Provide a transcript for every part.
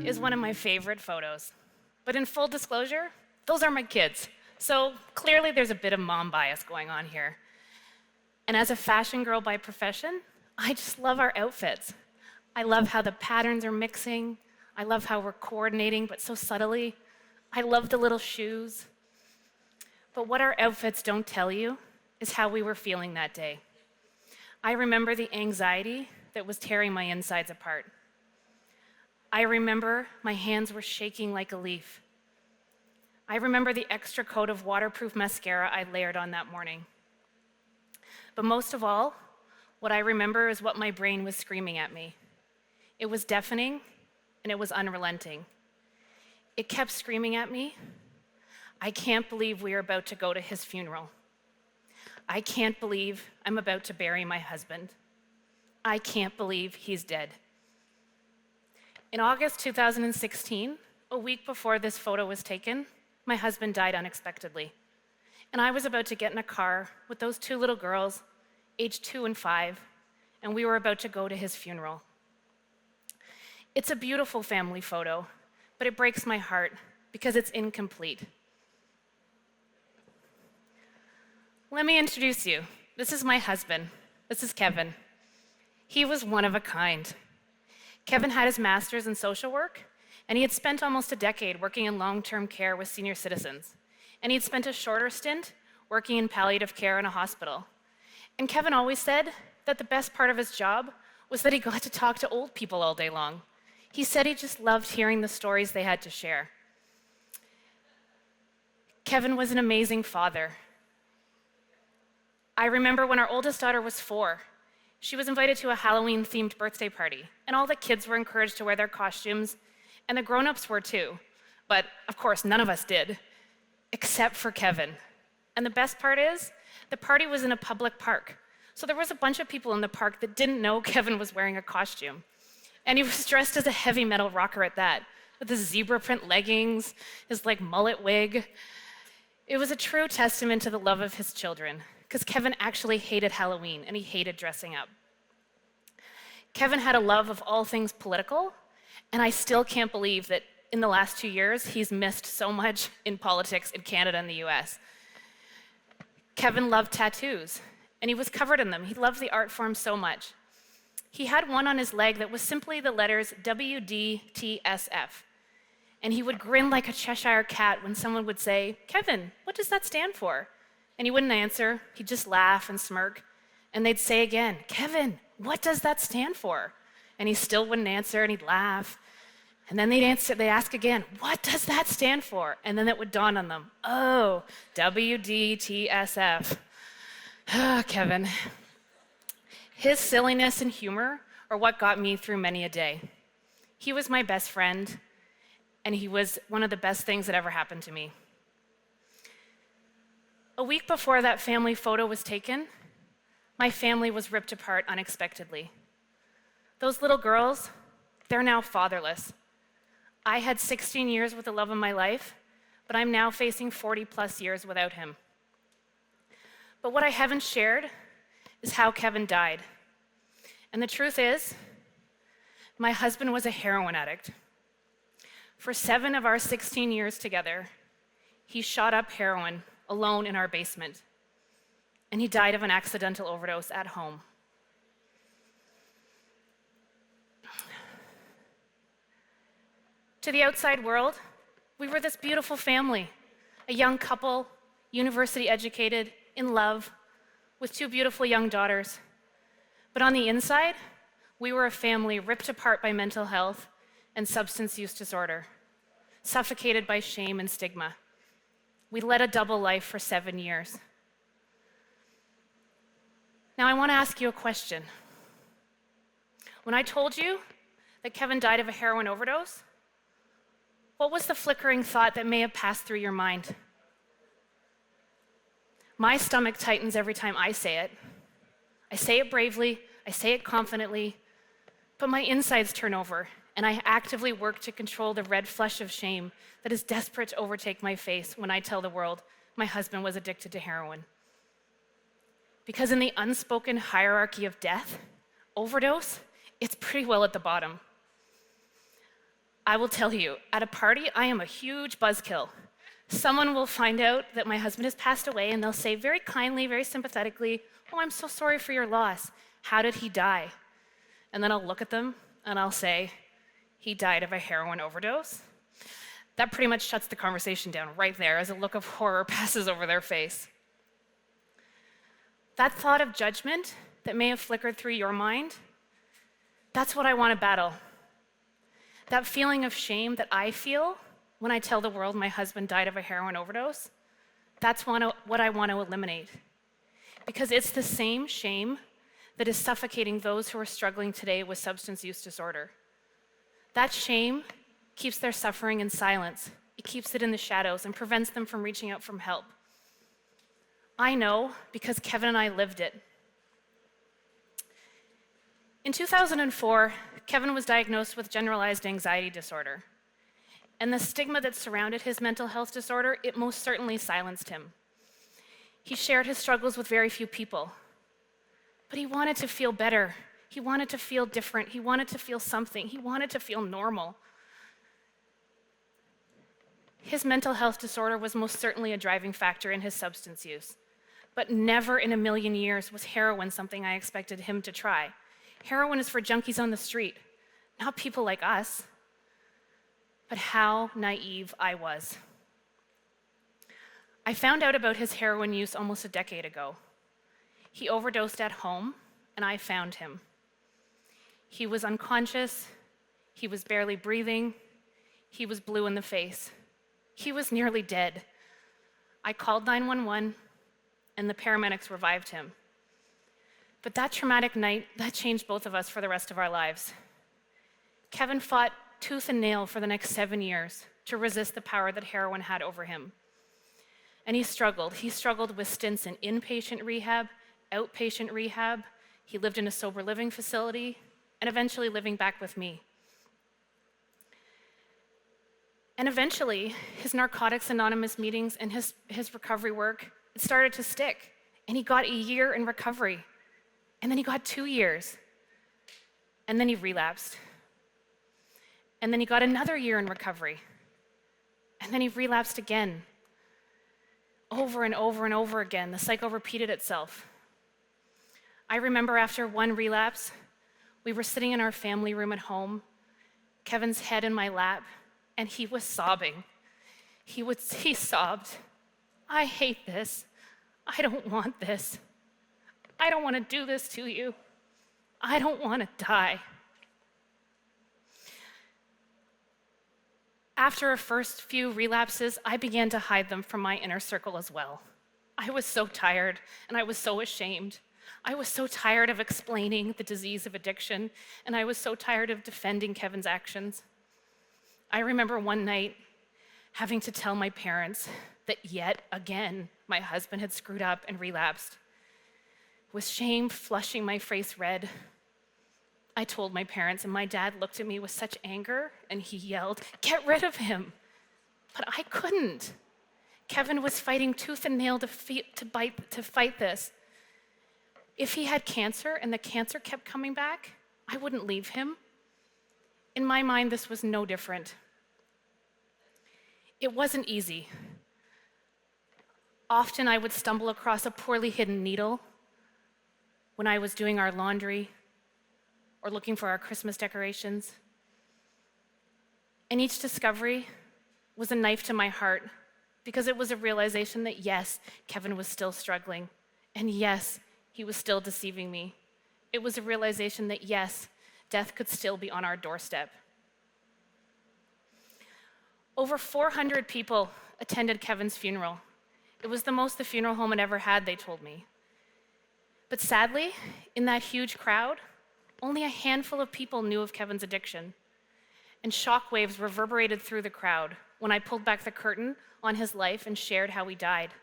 is one of my favorite photos. But in full disclosure, those are my kids. So clearly there's a bit of mom bias going on here. And as a fashion girl by profession, I just love our outfits. I love how the patterns are mixing. I love how we're coordinating, but so subtly. I love the little shoes. But what our outfits don't tell you is how we were feeling that day. I remember the anxiety that was tearing my insides apart. I remember my hands were shaking like a leaf. I remember the extra coat of waterproof mascara I layered on that morning. But most of all, what I remember is what my brain was screaming at me. It was deafening, and it was unrelenting. It kept screaming at me, I can't believe we are about to go to his funeral. I can't believe I'm about to bury my husband. I can't believe he's dead. In August 2016, a week before this photo was taken, my husband died unexpectedly. And I was about to get in a car with those two little girls, aged 2 and 5, and we were about to go to his funeral. It's a beautiful family photo, but it breaks my heart because it's incomplete. Let me introduce you. This is my husband. This is Kevin. He was one of a kind. Kevin had his master's in social work, and he had spent almost a decade working in long-term care with senior citizens. And he'd spent a shorter stint working in palliative care in a hospital. And Kevin always said that the best part of his job was that he got to talk to old people all day long. He said he just loved hearing the stories they had to share. Kevin was an amazing father. I remember when our oldest daughter was 4, she was invited to a Halloween-themed birthday party, and all the kids were encouraged to wear their costumes, and the grown-ups were too. But of course, none of us did, except for Kevin. And the best part is, the party was in a public park. So there was a bunch of people in the park that didn't know Kevin was wearing a costume. And he was dressed as a heavy metal rocker at that, with his zebra print leggings, his mullet wig. It was a true testament to the love of his children, because Kevin actually hated Halloween and he hated dressing up. Kevin had a love of all things political, and I still can't believe that in the last 2 years, he's missed so much in politics in Canada and the US. Kevin loved tattoos, and he was covered in them. He loved the art form so much. He had one on his leg that was simply the letters WDTSF. And he would grin like a Cheshire cat when someone would say, "Kevin, what does that stand for?" And he wouldn't answer, he'd just laugh and smirk. And they'd say again, "Kevin, what does that stand for?" And he still wouldn't answer, and he'd laugh. And then they'd ask again, "What does that stand for?" And then it would dawn on them, "Oh, WDTSF. Kevin." His silliness and humor are what got me through many a day. He was my best friend, and he was one of the best things that ever happened to me. A week before that family photo was taken, my family was ripped apart unexpectedly. Those little girls, they're now fatherless. I had 16 years with the love of my life, but I'm now facing 40+ years without him. But what I haven't shared is how Kevin died. And the truth is, my husband was a heroin addict. For 7 of our 16 years together, he shot up heroin alone in our basement, and he died of an accidental overdose at home. To the outside world, we were this beautiful family, a young couple, university educated, in love, with 2 beautiful young daughters. But on the inside, we were a family ripped apart by mental health and substance use disorder, suffocated by shame and stigma. We led a double life for 7 years. Now I want to ask you a question. When I told you that Kevin died of a heroin overdose, what was the flickering thought that may have passed through your mind? My stomach tightens every time I say it. I say it bravely, I say it confidently, but my insides turn over, and I actively work to control the red flush of shame that is desperate to overtake my face when I tell the world my husband was addicted to heroin. Because in the unspoken hierarchy of death, overdose, it's pretty well at the bottom. I will tell you, at a party, I am a huge buzzkill. Someone will find out that my husband has passed away, and they'll say very kindly, very sympathetically, "Oh, I'm so sorry for your loss. How did he die?" And then I'll look at them and I'll say, "He died of a heroin overdose." That pretty much shuts the conversation down right there as a look of horror passes over their face. That thought of judgment that may have flickered through your mind, that's what I want to battle. That feeling of shame that I feel when I tell the world my husband died of a heroin overdose, that's what I want to eliminate. Because it's the same shame that is suffocating those who are struggling today with substance use disorder. That shame keeps their suffering in silence. It keeps it in the shadows and prevents them from reaching out for help. I know because Kevin and I lived it. In 2004, Kevin was diagnosed with generalized anxiety disorder. And the stigma that surrounded his mental health disorder, it most certainly silenced him. He shared his struggles with very few people. But he wanted to feel better. He wanted to feel different. He wanted to feel something. He wanted to feel normal. His mental health disorder was most certainly a driving factor in his substance use. But never in a million years was heroin something I expected him to try. Heroin is for junkies on the street, not people like us. But how naive I was. I found out about his heroin use almost a decade ago. He overdosed at home, and I found him. He was unconscious, he was barely breathing, he was blue in the face. He was nearly dead. I called 911, and the paramedics revived him. But that traumatic night, that changed both of us for the rest of our lives. Kevin fought tooth and nail for the next 7 years to resist the power that heroin had over him. And he struggled. He struggled with stints in inpatient rehab, outpatient rehab. He lived in a sober living facility, and eventually living back with me. And eventually, his Narcotics Anonymous meetings and his recovery work, it started to stick. And he got a year in recovery. And then he got 2 years. And then he relapsed. And then he got another year in recovery. And then he relapsed again. Over and over and over again, the cycle repeated itself. I remember after one relapse, we were sitting in our family room at home, Kevin's head in my lap, and he was sobbing. He sobbed, "I hate this. I don't want this. I don't want to do this to you. I don't want to die." After our first few relapses, I began to hide them from my inner circle as well. I was so tired, and I was so ashamed. I was so tired of explaining the disease of addiction, and I was so tired of defending Kevin's actions. I remember one night having to tell my parents that yet again my husband had screwed up and relapsed. With shame flushing my face red, I told my parents, and my dad looked at me with such anger, and he yelled, "Get rid of him!" But I couldn't. Kevin was fighting tooth and nail to fight this. If he had cancer and the cancer kept coming back, I wouldn't leave him. In my mind, this was no different. It wasn't easy. Often I would stumble across a poorly hidden needle when I was doing our laundry or looking for our Christmas decorations. And each discovery was a knife to my heart because it was a realization that yes, Kevin was still struggling, and yes, he was still deceiving me. It was a realization that yes, death could still be on our doorstep. Over 400 people attended Kevin's funeral. It was the most the funeral home had ever had, they told me. But sadly, in that huge crowd, only a handful of people knew of Kevin's addiction. And shockwaves reverberated through the crowd when I pulled back the curtain on his life and shared how he died.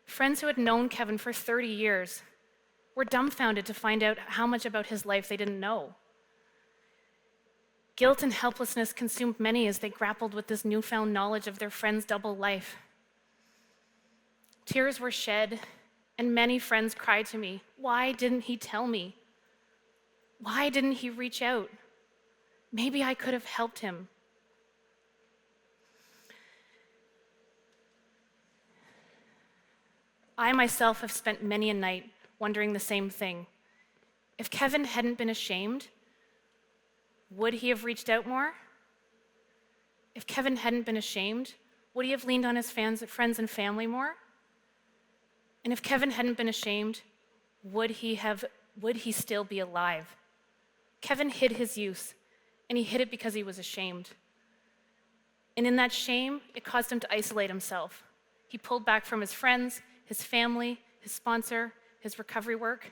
Friends who had known Kevin for 30 years were dumbfounded to find out how much about his life they didn't know. Guilt and helplessness consumed many as they grappled with this newfound knowledge of their friend's double life. Tears were shed, and many friends cried to me, "Why didn't he tell me? Why didn't he reach out?" Maybe I could have helped him. I myself have spent many a night wondering the same thing. If Kevin hadn't been ashamed, would he have reached out more? If Kevin hadn't been ashamed, would he have leaned on his friends and family more? And if Kevin hadn't been ashamed, would he still be alive? Kevin hid his youth, and he hid it because he was ashamed. And in that shame, it caused him to isolate himself. He pulled back from his friends, his family, his sponsor, his recovery work.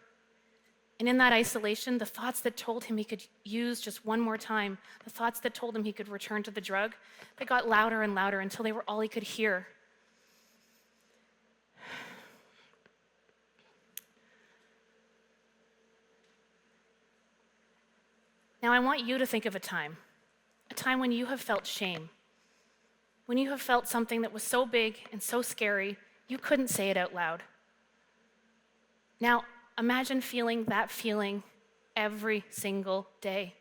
And in that isolation, the thoughts that told him he could use just one more time, the thoughts that told him he could return to the drug, they got louder and louder until they were all he could hear. Now, I want you to think of a time when you have felt shame, when you have felt something that was so big and so scary, you couldn't say it out loud. Now, imagine feeling that feeling every single day.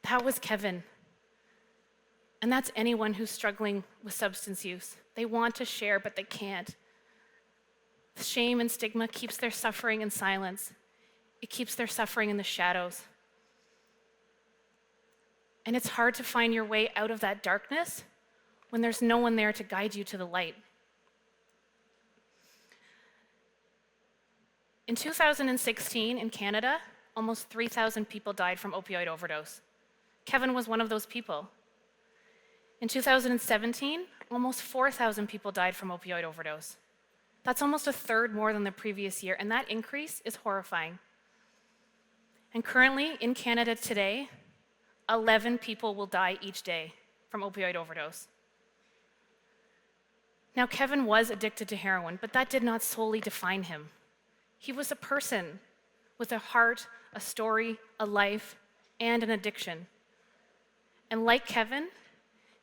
That was Kevin. And that's anyone who's struggling with substance use. They want to share, but they can't. Shame and stigma keeps their suffering in silence. It keeps their suffering in the shadows. And it's hard to find your way out of that darkness when there's no one there to guide you to the light. In 2016 in Canada, almost 3,000 people died from opioid overdose. Kevin was one of those people. In 2017, almost 4,000 people died from opioid overdose. That's almost a third more than the previous year, and that increase is horrifying. And currently, in Canada today, 11 people will die each day from opioid overdose. Now, Kevin was addicted to heroin, but that did not solely define him. He was a person with a heart, a story, a life, and an addiction. And like Kevin,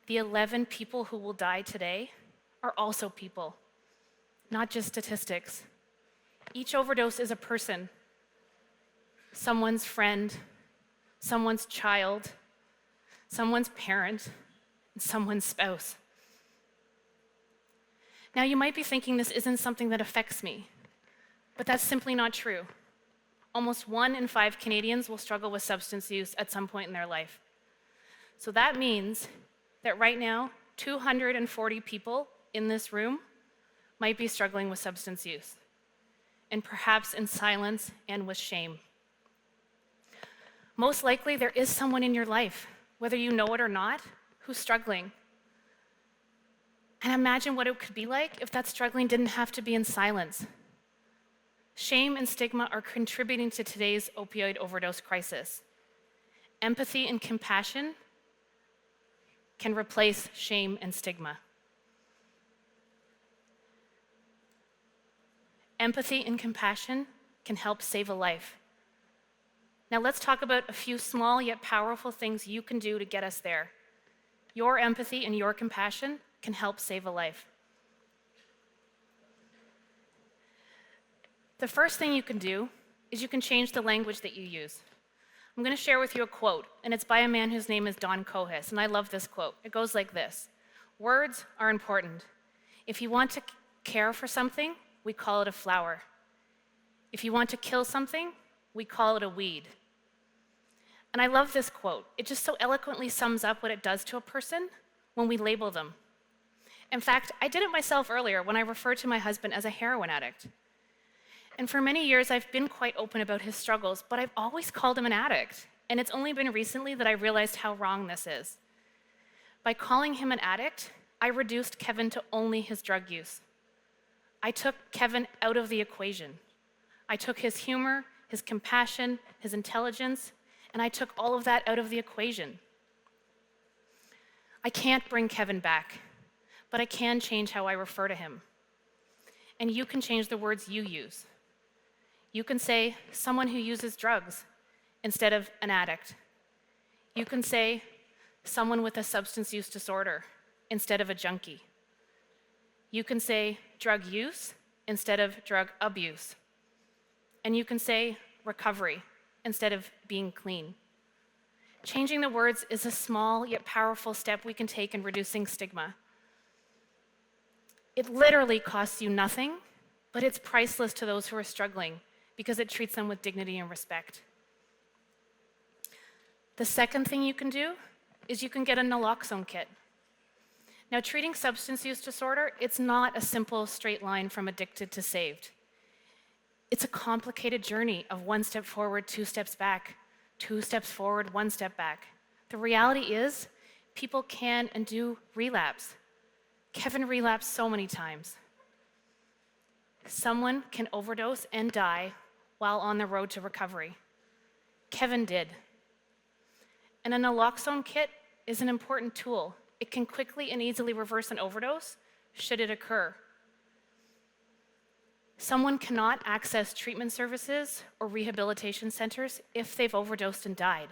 the 11 people who will die today are also people, not just statistics. Each overdose is a person, someone's friend, someone's child, someone's parent, and someone's spouse. Now, you might be thinking this isn't something that affects me, but that's simply not true. Almost 1 in 5 Canadians will struggle with substance use at some point in their life. So that means that right now, 240 people in this room might be struggling with substance use, and perhaps in silence and with shame. Most likely, there is someone in your life, whether you know it or not, who's struggling. And imagine what it could be like if that struggling didn't have to be in silence. Shame and stigma are contributing to today's opioid overdose crisis. Empathy and compassion can replace shame and stigma. Empathy and compassion can help save a life. Now let's talk about a few small yet powerful things you can do to get us there. Your empathy and your compassion can help save a life. The first thing you can do is you can change the language that you use. I'm going to share with you a quote, and it's by a man whose name is Don Cohis, and I love this quote. It goes like this: "Words are important. If you want to care for something, we call it a flower. If you want to kill something, we call it a weed." And I love this quote. It just so eloquently sums up what it does to a person when we label them. In fact, I did it myself earlier when I referred to my husband as a heroin addict. And for many years, I've been quite open about his struggles, but I've always called him an addict. And it's only been recently that I realized how wrong this is. By calling him an addict, I reduced Kevin to only his drug use. I took Kevin out of the equation. I took his humor, his compassion, his intelligence, and I took all of that out of the equation. I can't bring Kevin back, but I can change how I refer to him. And you can change the words you use. You can say someone who uses drugs instead of an addict. You can say someone with a substance use disorder instead of a junkie. You can say drug use instead of drug abuse. And you can say recovery instead of being clean. Changing the words is a small yet powerful step we can take in reducing stigma. It literally costs you nothing, but it's priceless to those who are struggling because it treats them with dignity and respect. The second thing you can do is you can get a Naloxone kit. Now, treating substance use disorder, it's not a simple straight line from addicted to saved. It's a complicated journey of 1 step forward, 2 steps back, 2 steps forward, 1 step back. The reality is, people can and do relapse. Kevin relapsed so many times. Someone can overdose and die while on the road to recovery. Kevin did. And a Naloxone kit is an important tool. It can quickly and easily reverse an overdose should it occur. Someone cannot access treatment services or rehabilitation centers if they've overdosed and died.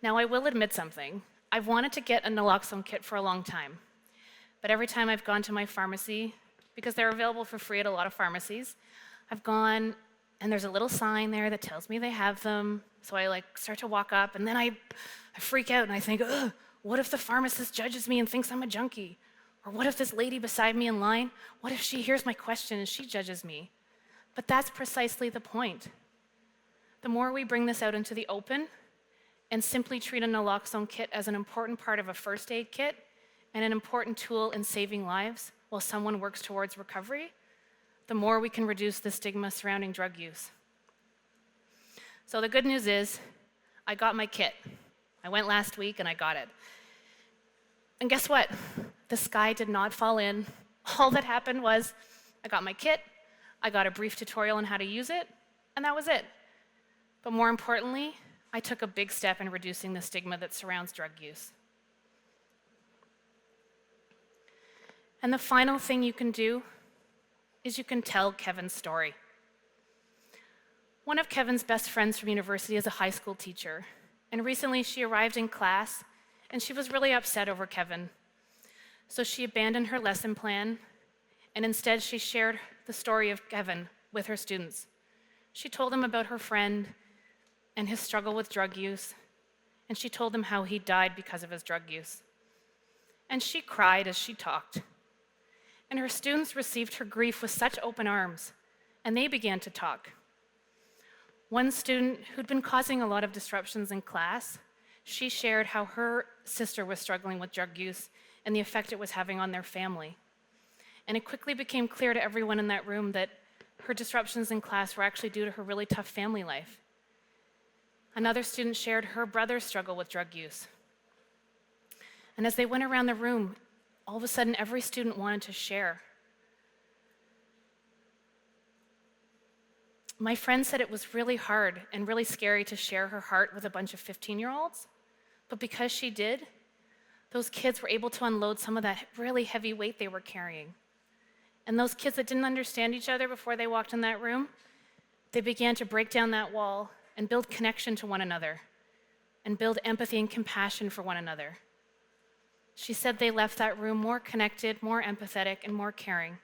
Now, I will admit something. I've wanted to get a Naloxone kit for a long time, but every time I've gone to my pharmacy, because they're available for free at a lot of pharmacies, I've gone and there's a little sign there that tells me they have them. So I start to walk up and then I freak out and I think, ugh, what if the pharmacist judges me and thinks I'm a junkie? Or what if this lady beside me in line, what if she hears my question and she judges me? But that's precisely the point. The more we bring this out into the open and simply treat a Naloxone kit as an important part of a first aid kit and an important tool in saving lives while someone works towards recovery, the more we can reduce the stigma surrounding drug use. So the good news is, I got my kit. I went last week and I got it. And guess what? The sky did not fall in. All that happened was, I got my kit, I got a brief tutorial on how to use it, and that was it. But more importantly, I took a big step in reducing the stigma that surrounds drug use. And the final thing you can do is you can tell Kevin's story. One of Kevin's best friends from university is a high school teacher, and recently she arrived in class and she was really upset over Kevin. So she abandoned her lesson plan and instead she shared the story of Kevin with her students. She told them about her friend and his struggle with drug use, and she told them how he died because of his drug use. And she cried as she talked. And her students received her grief with such open arms, and they began to talk. One student who'd been causing a lot of disruptions in class, she shared how her sister was struggling with drug use and the effect it was having on their family. And it quickly became clear to everyone in that room that her disruptions in class were actually due to her really tough family life. Another student shared her brother's struggle with drug use. And as they went around the room, all of a sudden every student wanted to share. My friend said it was really hard and really scary to share her heart with a bunch of 15-year-olds, but because she did, those kids were able to unload some of that really heavy weight they were carrying. And those kids that didn't understand each other before they walked in that room, they began to break down that wall and build connection to one another and build empathy and compassion for one another. She said they left that room more connected, more empathetic, and more caring.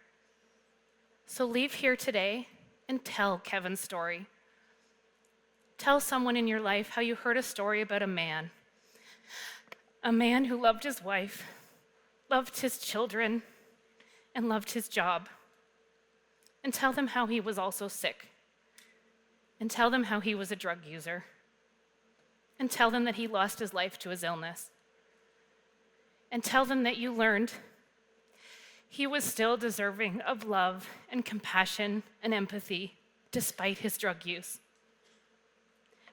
So leave here today and tell Kevin's story. Tell someone in your life how you heard a story about a man who loved his wife, loved his children, and loved his job. And tell them how he was also sick. And tell them how he was a drug user. And tell them that he lost his life to his illness. And tell them that you learned he was still deserving of love and compassion and empathy despite his drug use.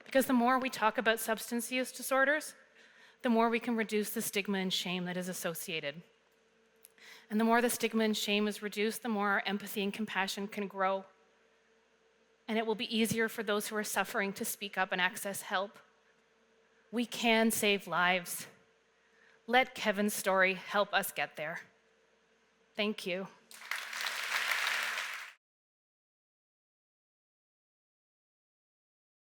Because the more we talk about substance use disorders, the more we can reduce the stigma and shame that is associated. And the more the stigma and shame is reduced, the more our empathy and compassion can grow. And it will be easier for those who are suffering to speak up and access help. We can save lives. Let Kevin's story help us get there. Thank you.